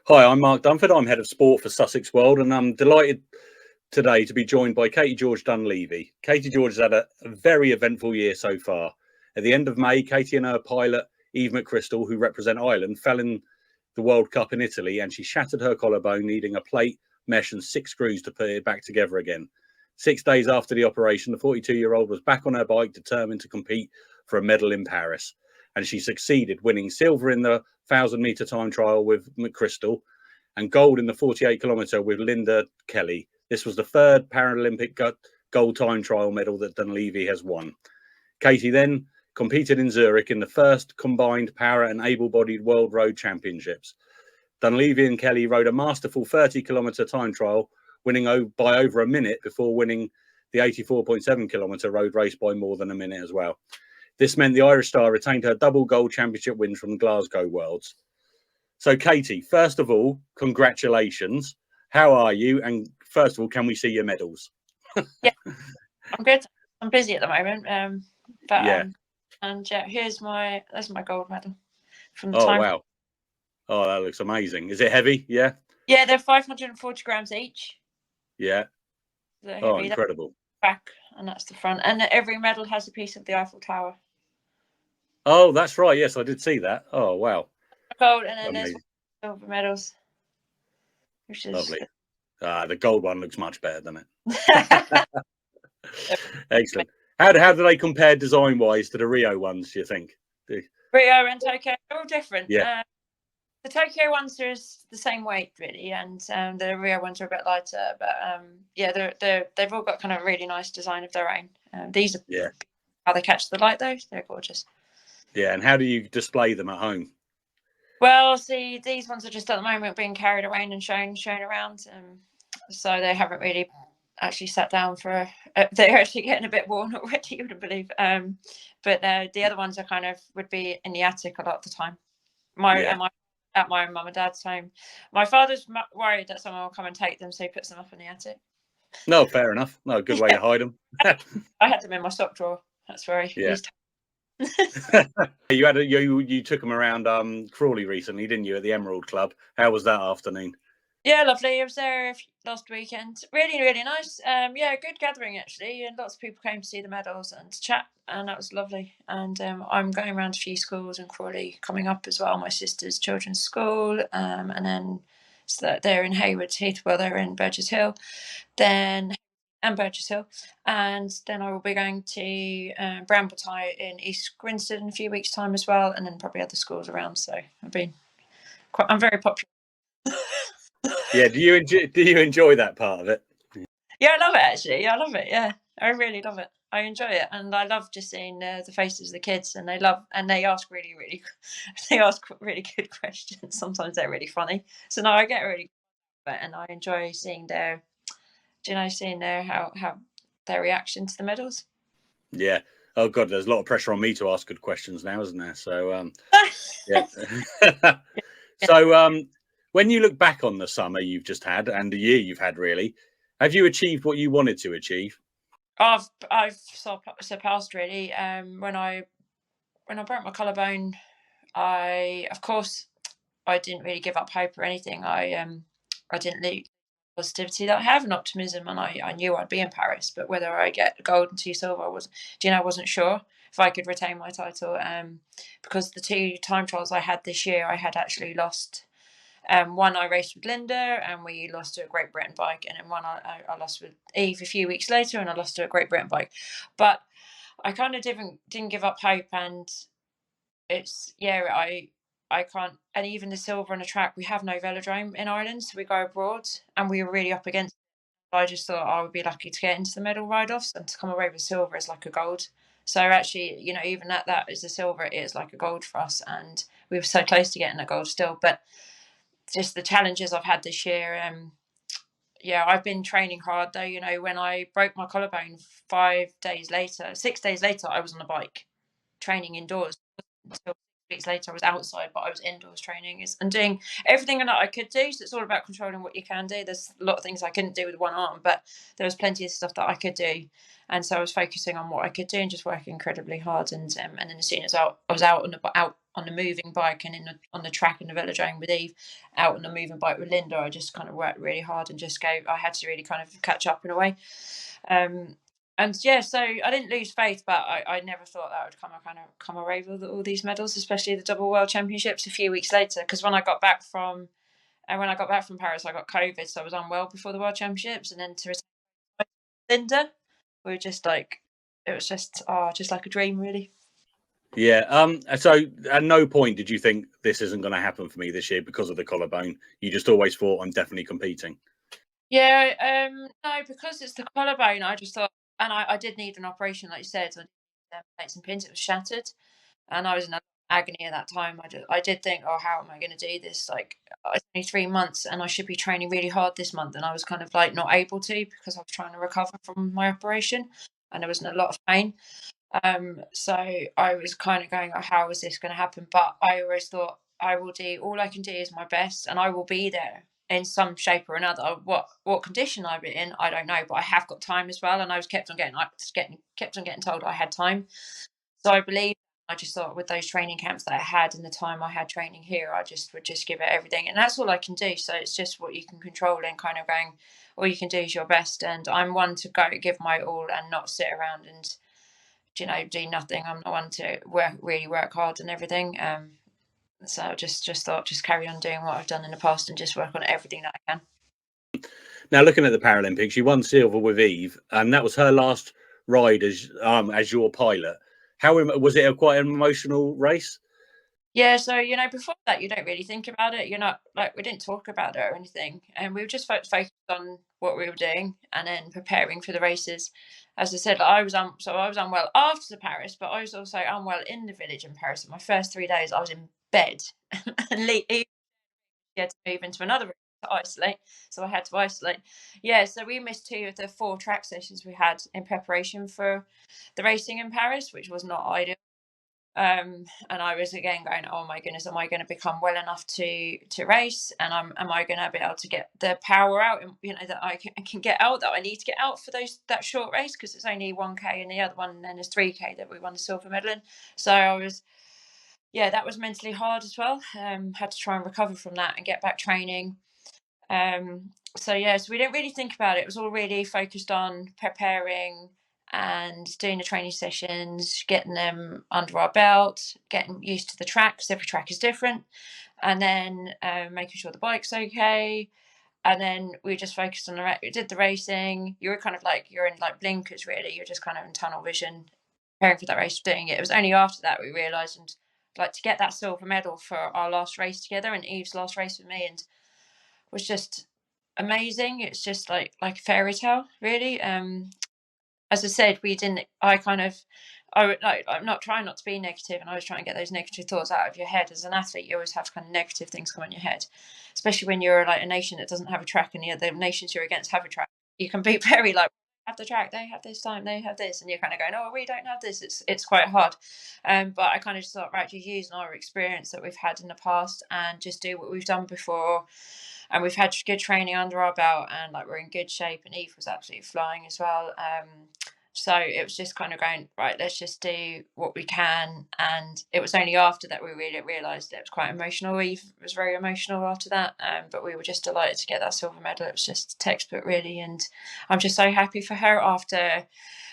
Hi, I'm Mark Dunford. I'm head of sport for Sussex World, and I'm delighted today to be joined by Katie-George Dunlevy. Katie-George has had a very eventful year so far. At the end of May, Katie and her pilot, Eve McChrystal, who represent Ireland, fell in the World Cup in Italy, and she shattered her collarbone, needing a plate, mesh and 6 screws to put it back together again. 6 days after the operation, the 42-year-old was back on her bike, determined to compete for a medal in Paris. And she succeeded, winning silver in the 1,000-metre time trial with McChrystal and gold in the 48-kilometre with Linda Kelly. This was the third Paralympic gold time trial medal that Dunlevy has won. Katie then competed in Zurich in the first combined para and able-bodied World Road Championships. Dunlevy and Kelly rode a masterful 30-kilometre time trial, winning by over a minute before winning the 84.7-kilometre road race by more than a minute as well. This meant the Irish star retained her double gold championship wins from Glasgow Worlds. So, Katie, first of all, congratulations. How are you? And first of all, can we see your medals? Yeah, I'm good. I'm busy at the moment. Here's that's my gold medal from the time. Oh, wow. Oh, that looks amazing. Is it heavy? Yeah. Yeah, they're 540 grams each. Yeah. Oh, incredible. Back, and that's the front. And every medal has a piece of the Eiffel Tower. Oh, that's right. Yes, I did see that. Oh, wow. Gold, and then there's silver medals, which is lovely. The gold one looks much better, doesn't it? Excellent. How do they compare design-wise to the Rio ones, do you think? Rio and Tokyo, they're all different. Yeah. The Tokyo ones are the same weight, really, and the Rio ones are a bit lighter. But they've all got kind of a really nice design of their own. These are how they catch the light, though. They're gorgeous. Yeah, and how do you display them at home? Well, see, these ones are just at the moment being carried around and shown around, so they haven't really actually sat down for. They're actually getting a bit worn already, you wouldn't believe. But the other ones are would be in the attic a lot of the time. At my mum and dad's home. My father's worried that someone will come and take them, so he puts them up in the attic. No, fair enough. No, good way to hide them. I had them in my sock drawer. That's where he's. You took them around Crawley recently, didn't you, at the Emerald Club? How was that afternoon? Yeah, lovely. I was there last weekend. Really, really nice. Good gathering actually, and lots of people came to see the medals and to chat, and that was lovely. And I'm going around a few schools in Crawley coming up as well. My sister's children's school, and then they're in Haywards Heath. Well, they're in Burgess Hill, and Burgess Hill, and then I will be going to Bramblety in East Grinstead in a few weeks' time as well, and then probably other schools around. So I'm very popular. Yeah, do you enjoy that part of it? Yeah, I love it actually. Yeah, I love it. Yeah, I really love it. I enjoy it, and I love just seeing the faces of the kids, and they ask really good questions. Sometimes they're really funny. So no, I get really, and I enjoy seeing their how their reaction to the medals. Yeah. Oh God, there's a lot of pressure on me to ask good questions now, isn't there? So yeah. So when you look back on the summer you've just had and the year you've had, really, have you achieved what you wanted to achieve? I've surpassed really. When I broke my collarbone, I didn't really give up hope or anything. I didn't lose positivity that I have and optimism, and I knew I'd be in Paris, but whether I get gold and 2 silver I wasn't sure if I could retain my title, because the 2 time trials I had this year, I had actually lost. One I raced with Linda and we lost to a Great Britain bike, and then one I lost with Eve a few weeks later and I lost to a Great Britain bike. But I kind of didn't give up hope, and I can't. And even the silver on the track, we have no velodrome in Ireland, so we go abroad, and we were really up against it. I just thought I would be lucky to get into the medal ride-offs, and to come away with silver is like a gold. So actually, even that is a silver, it is like a gold for us, and we were so close to getting a gold still. But just the challenges I've had this year, I've been training hard though. When I broke my collarbone 6 days later, I was on a bike training indoors. Until 6 weeks later, I was outside, but I was indoors training and doing everything that I could do. So it's all about controlling what you can do. There's a lot of things I couldn't do with one arm, but there was plenty of stuff that I could do. And so I was focusing on what I could do and just working incredibly hard. And then as soon as I was out on the moving bike and on the track in the velodrome with Eve, out on the moving bike with Linda, I just kind of worked really hard and I had to really kind of catch up in a way. And yeah, so I didn't lose faith, but I never thought that I would come away with all these medals, especially the double world championships a few weeks later. Because when I got back from Paris, I got COVID, so I was unwell before the world championships, and then to return to Linda, we were just like, it was just like a dream, really. Yeah. So at no point did you think this isn't going to happen for me this year because of the collarbone? You just always thought I'm definitely competing. Yeah. No, because it's the collarbone. I just thought, and I did need an operation, like you said. I did plates and pins. It was shattered, and I was in agony at that time. I did think, oh, how am I going to do this? Like, it's only 3 months, and I should be training really hard this month, and I was kind of like not able to because I was trying to recover from my operation, and there was a lot of pain. So I was kind of going, oh, how is this going to happen? But I always thought I will do all I can do is my best, and I will be there in some shape or another. What condition I'll be in, I don't know, but I have got time as well, and I was kept on getting told I had time. So I believe. I just thought with those training camps that I had and the time I had training here, I just would just give it everything, and that's all I can do. So it's just what you can control and kind of going. All you can do is your best, and I'm one to go give my all and not sit around and do nothing. I'm not one to really work hard and everything. So I just thought, just carry on doing what I've done in the past and just work on everything that I can. Now, looking at the Paralympics, you won silver with Eve, and that was her last ride as your pilot. How was it? Quite an emotional race? Yeah, so before that, you don't really think about it. You're not like, we didn't talk about it or anything, and we were just focused on what we were doing and then preparing for the races. As I said, I was unwell after Paris, but I was also unwell in the village in Paris. My first 3 days, I was in bed, and Eve had to move into another room to isolate, so I had to isolate. Yeah, so we missed 2 of the 4 track sessions we had in preparation for the racing in Paris, which was not ideal. And I was again going, oh my goodness, am I going to become well enough to race? And am I going to be able to get the power out, and that I can get out, that I need to get out for that short race, because it's only 1K, and the other one then is 3K that we won the silver medal in. So that was mentally hard as well. Had to try and recover from that and get back training. So we didn't really think about it. It was all really focused on preparing and doing the training sessions, getting them under our belt, getting used to the track, because every track is different, and then making sure the bike's okay. And then we just focused on we did the racing. You were kind of like, you're in like blinkers, really. You're just kind of in tunnel vision, preparing for that race, doing it. It was only after that we realised, and like, to get that silver medal for our last race together and Eve's last race with me, and was just amazing. It's just like a fairy tale, really. As I said, I'm not trying not to be negative, and I was trying to get those negative thoughts out of your head. As an athlete, you always have kind of negative things come in your head, especially when you're like a nation that doesn't have a track, and the nations you're against have a track. You can be very like, have the track, they have this time, they have this, and you're kind of going, oh, we don't have this. It's quite hard. But I kind of just thought, right, just use our experience that we've had in the past and just do what we've done before. And we've had good training under our belt, and like, we're in good shape, and Eve was absolutely flying as well. So it was just kind of going, right, let's just do what we can. And it was only after that we really realised it was quite emotional. Eve was very emotional after that, but we were just delighted to get that silver medal. It was just textbook, really, and I'm just so happy for her after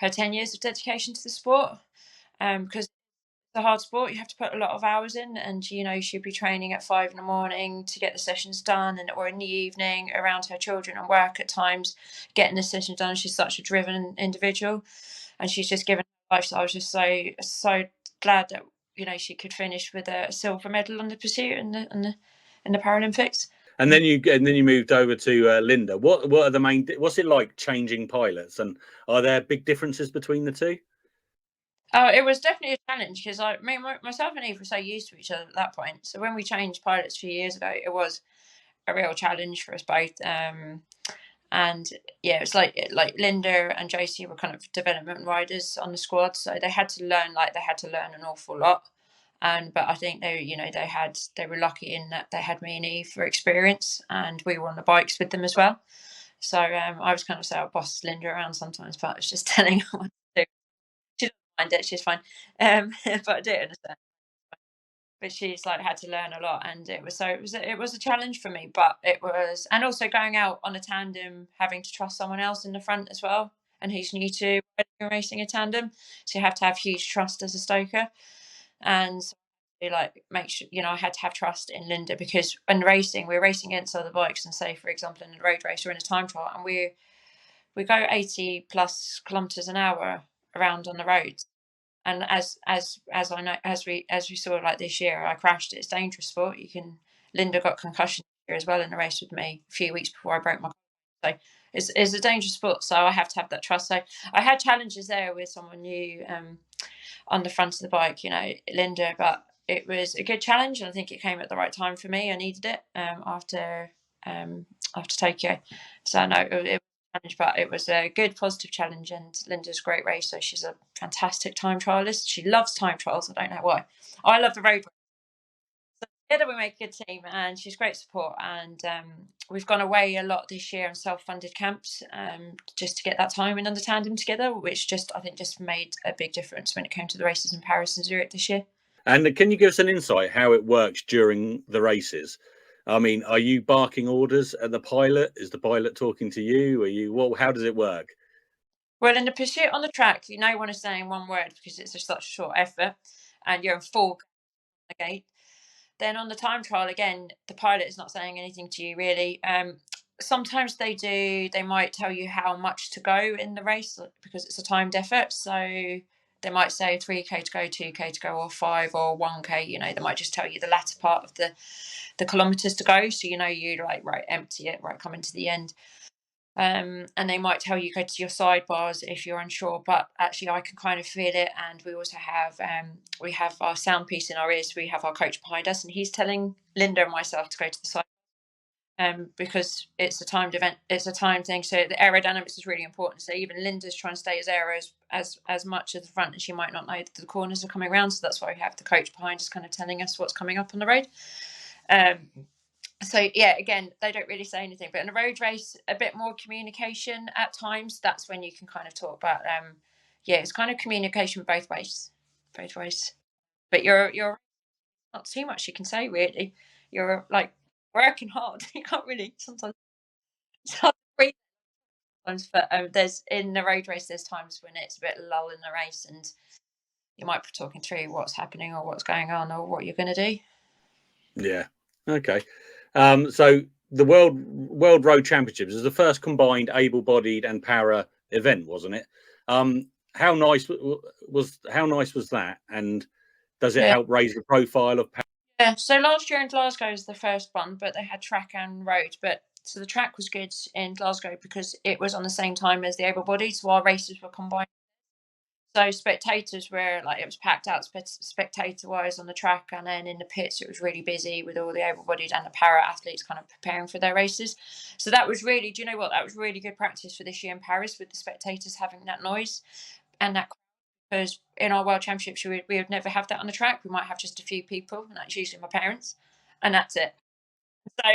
her 10 years of dedication to the sport, because a hard sport. You have to put a lot of hours in, and she'd be training at 5 a.m. to get the sessions done, or in the evening around her children and work at times, getting the sessions done. She's such a driven individual, and she's just given her life. So I was just so glad that she could finish with a silver medal on the pursuit in the Paralympics. And then you moved over to Linda. What are the main? What's it like changing pilots, and are there big differences between the two? Oh, it was definitely a challenge, because myself and Eve were so used to each other at that point. So when we changed pilots a few years ago, it was a real challenge for us both. And yeah, it's like Linda and Josie were kind of development riders on the squad, so they had to learn an awful lot. But I think they were lucky in that they had me and Eve for experience, and we were on the bikes with them as well. So I was kind of I boss Linda around sometimes, but I was just telling her what to do. She doesn't mind it; she's fine. But I do understand. but she's like had to learn a lot, and it was a challenge for me, but it was, and also going out on a tandem, having to trust someone else in the front as well, and who's new to racing a tandem, so you have to have huge trust as a stoker, and like make sure, I had to have trust in Linda, because when racing, we're racing against other bikes, and say for example in a road race or in a time trial, and we go 80 plus kilometers an hour around on the roads. And as I know, as we saw like this year, I crashed. It's dangerous sport. Linda got concussion here as well in a race with me a few weeks before I broke my. So it's a dangerous sport. So I have to have that trust. So I had challenges there with someone new on the front of the bike, Linda, but it was a good challenge, and I think it came at the right time for me. I needed it after Tokyo. So no, it challenge, but it was a good positive challenge, and Linda's a great racer. She's a fantastic time trialist. She loves time trials. I don't know why. I love the road race. So together we make a good team, and she's great support, and we've gone away a lot this year on self-funded camps, just to get that time in under tandem together, which I think made a big difference when it came to the races in Paris and Zurich this year. And can you give us an insight how it works during the races? I mean, are you barking orders at the pilot? Is the pilot talking to you? How does it work? Well, in the pursuit on the track, no one is saying one word because it's such a short effort, and you're in full gate. Then on the time trial, again, the pilot is not saying anything to you really. Sometimes they do. They might tell you how much to go in the race because it's a timed effort. So they might say 3K to go, 2K to go, or 5 or 1K. They might just tell you the latter part of the kilometers to go. So you like, right, empty it, right, coming to the end. And they might tell you go to your sidebars if you're unsure, but actually I can kind of feel it. And we also have we have our sound piece in our ears. We have our coach behind us, and he's telling Linda and myself to go to the side, because it's a timed event, it's a timed thing, so the aerodynamics is really important. So even Linda's trying to stay as aero as much at the front, and she might not know that the corners are coming around, so that's why we have the coach behind us kind of telling us what's coming up on the road. So yeah, again, they don't really say anything, but in a road race, a bit more communication at times. That's when you can kind of talk about it's kind of communication both ways. But you're not too much you can say really. You're like working hard. You can't really sometimes. It's hard to breathe sometimes, but there's in the road race, there's times when it's a bit lull in the race, and you might be talking through what's happening or what's going on or what you're going to do. Yeah. Okay. So the World Road Championships is the first combined able-bodied and para event, wasn't it? How nice was that? And does it help raise the profile of? Yeah. So last year in Glasgow was the first one, but they had track and road. So the track was good in Glasgow because it was on the same time as the able-bodied, so our races were combined. So spectators were like, it was packed out spectator wise on the track, and then in the pits it was really busy with all the able-bodied and the para athletes kind of preparing for their races. So that was really, do you know what? That was really good practice for this year in Paris, with the spectators having that noise and that, because in our World Championships we would never have that on the track. We might have just a few people, and that's usually my parents, and that's it. So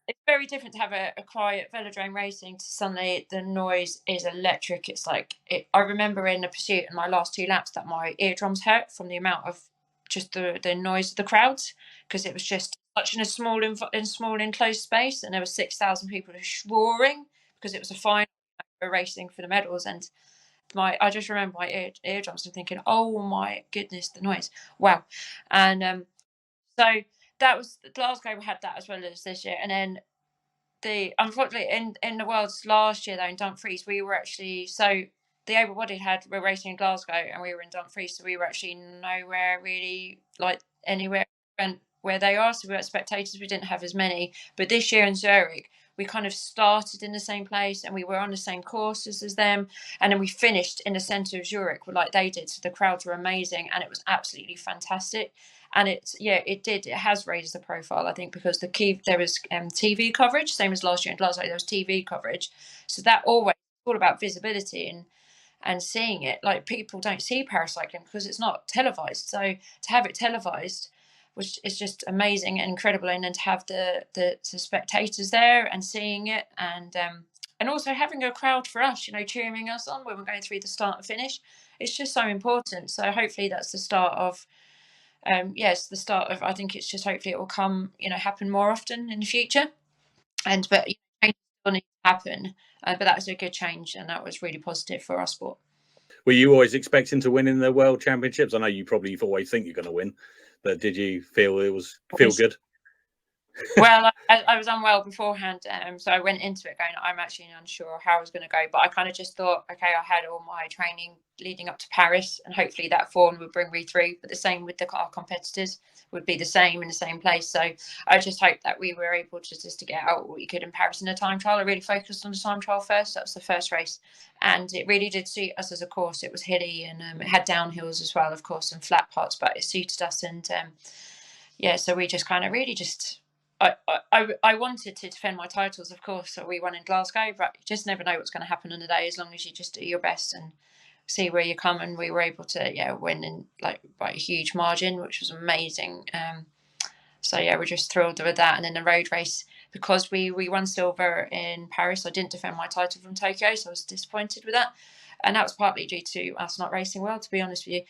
it's very different to have a quiet velodrome racing to suddenly the noise is electric. It's like I remember in the pursuit in my last 2 laps that my eardrums hurt from the amount of just the noise of the crowds, because it was just such in a small enclosed space, and there were 6,000 people roaring because it was a final racing for the medals. And I just remember my eardrums and thinking, oh my goodness, the noise, wow. And so that was Glasgow had that as well as this year. And then unfortunately in the Worlds last year though in Dumfries, we were actually, so the able-bodied were racing in Glasgow and we were in Dumfries, so we were actually nowhere really like anywhere where they are, so we were spectators, we didn't have as many. But this year in Zurich we kind of started in the same place and we were on the same courses as them, and then we finished in the centre of Zurich like they did, so the crowds were amazing and it was absolutely fantastic. And it has raised the profile, I think, because there was TV coverage, same as last year in Glasgow, there was TV coverage, so that always all about visibility and seeing it. Like, people don't see paracycling because it's not televised, so to have it televised which is just amazing and incredible, and then to have the spectators there and seeing it, and also having a crowd for us, cheering us on when we're going through the start and finish, it's just so important. So hopefully that's the start of it's the start of, I think it's just hopefully it will come, happen more often in the future. But change still needs to happen. But that was a good change, and that was really positive for our sport. Were you always expecting to win in the World Championships? I know you probably always think you're going to win, but did you feel good? Well, I was unwell beforehand, so I went into it going, I'm actually unsure how I was going to go. But I kind of just thought, okay, I had all my training leading up to Paris, and hopefully that form would bring me through. But the same with our competitors would be the same in the same place. So I just hoped that we were able to just to get out what we could in Paris in the time trial. I really focused on the time trial first. That was the first race, and it really did suit us as a course. It was hilly, and it had downhills as well, of course, and flat parts, but it suited us. And so we just kind of really just. I wanted to defend my titles, of course. So we won in Glasgow, but you just never know what's going to happen on the day, as long as you just do your best and see where you come. And we were able to win in by a huge margin, which was amazing. We're just thrilled with that. And then the road race, because we won silver in Paris, I didn't defend my title from Tokyo, so I was disappointed with that. And that was partly due to us not racing well, to be honest with you.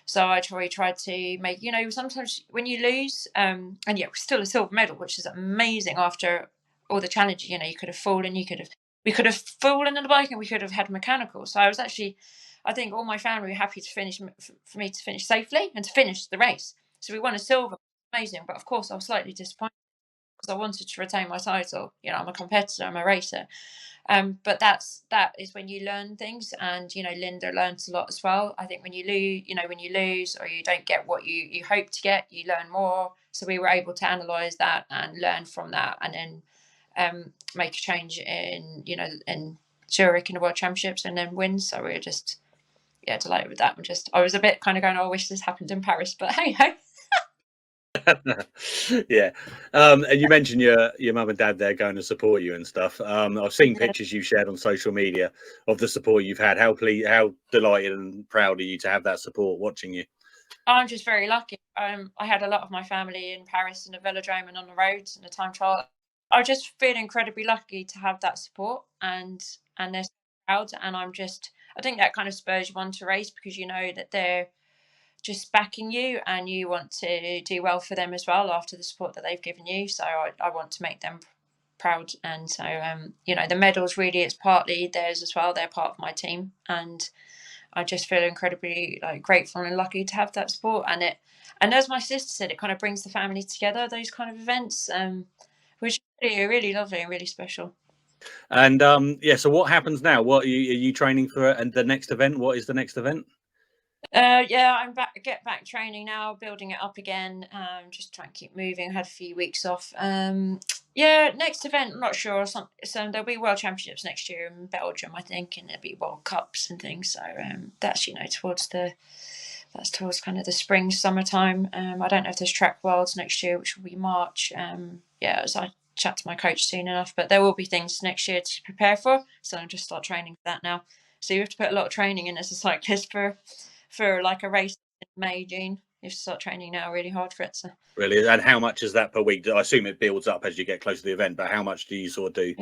So I tried to make, sometimes when you lose, and we're still a silver medal, which is amazing after all the challenges. You could have fallen, we could have fallen on the bike, and we could have had mechanical. So I think all my family were happy to finish, for me to finish safely and to finish the race. So we won a silver, amazing. But of course I was slightly disappointed because I wanted to retain my title. I'm a competitor, I'm a racer. But that is when you learn things, and Linda learns a lot as well. I think when you lose or you don't get what you hope to get, you learn more. So we were able to analyze that and learn from that, and then make a change in Zurich in the World Championships, and then win. So we were just delighted with that. I was a bit kind of going, I wish this happened in Paris, but hey ho. Yeah. And you mentioned your mum and dad there going to support you and stuff. I've seen pictures you've shared on social media of the support you've had. How delighted and proud are you to have that support watching you? I'm just very lucky. I had a lot of my family in Paris in the velodrome and on the roads and the time trial. I just feel incredibly lucky to have that support, and they're so proud. And I think that kind of spurs you on to race, because you know that they're just backing you, and you want to do well for them as well after the support that they've given you. So I want to make them proud. And so the medals, really, it's partly theirs as well. They're part of my team, and I just feel incredibly grateful and lucky to have that support. And as my sister said, it kind of brings the family together, those kind of events, which is really, really lovely and really special. And so what happens now? What are you training for? And the next event? What is the next event? I'm back training now, building it up again. Just trying to keep moving. I had a few weeks off. Next event, I'm not sure. So there'll be World Championships next year in Belgium, I think, and there'll be World Cups and things. So that's towards kind of the spring, summertime. I don't know if there's track worlds next year, which will be March. As I chat to my coach soon enough, but there will be things next year to prepare for. So I'll just start training for that now. So you have to put a lot of training in as a cyclist for like a race in May, June. You have to start training now really hard for it. So. Really? And how much is that per week? I assume it builds up as you get close to the event, but how much do you sort of do?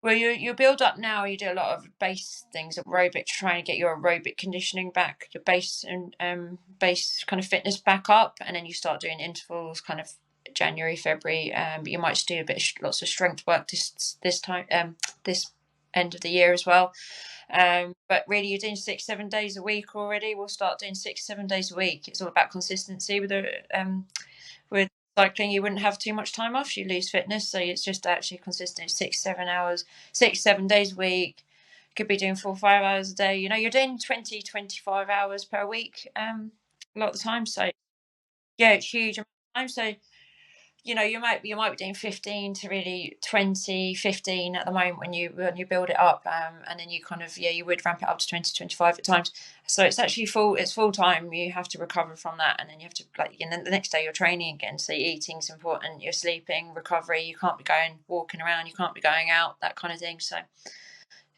Well, you build up now. You do a lot of base things, aerobic, to try and get your aerobic conditioning back, your base and base kind of fitness back up, and then you start doing intervals, kind of January, February. But you might do lots of strength work this time, this end of the year as well. But really, you're doing 6-7 days a week already. We'll start doing 6-7 days a week. It's all about consistency with cycling. You wouldn't have too much time off, you lose fitness. So it's just actually consistent. 6-7 hours, 6-7 days a week. Could be doing 4-5 hours a day. You're doing 20-25 hours per week a lot of the time. So it's huge amount of time. So you might be doing 15 to really 20, 15 at the moment when you build it up, and then you kind of you would ramp it up to 20-25 at times. So it's actually full time. You have to recover from that, and then you have to and then the next day you're training again. So eating's important, you're sleeping, recovery. You can't be walking around, you can't be going out, that kind of thing. So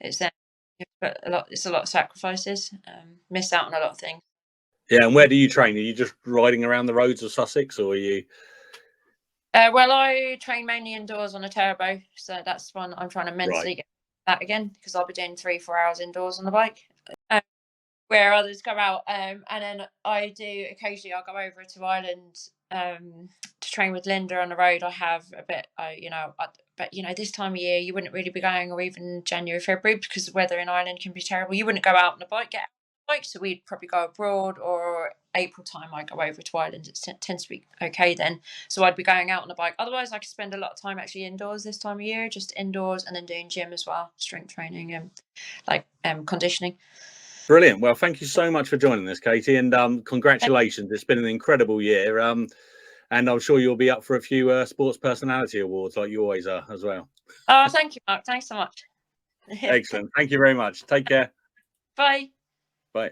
it's it's a lot of sacrifices, miss out on a lot of things. Yeah, and where do you train? Are you just riding around the roads of Sussex, or are you? Well, I train mainly indoors on a turbo, so that's one I'm trying to mentally get that again, because I'll be doing 3-4 hours indoors on the bike. where others go out. And then I do occasionally, I'll go over to Ireland to train with Linda on the road. I have a bit, but this time of year you wouldn't really be going, or even January, February, because the weather in Ireland can be terrible. You wouldn't go out on a bike, get out on a bike, so we'd probably go abroad, or April time I go over to Ireland. It tends to be okay then, so I'd be going out on a bike. Otherwise I could spend a lot of time actually indoors this time of year, just indoors, and then doing gym as well, strength training and conditioning. Brilliant. Well, thank you so much for joining us, Katie, and congratulations. It's been an incredible year, and I'm sure you'll be up for a few sports personality awards like you always are as well. Oh, thank you, Mark. Thanks so much. Excellent. Thank you very much. Take care. Bye. Bye.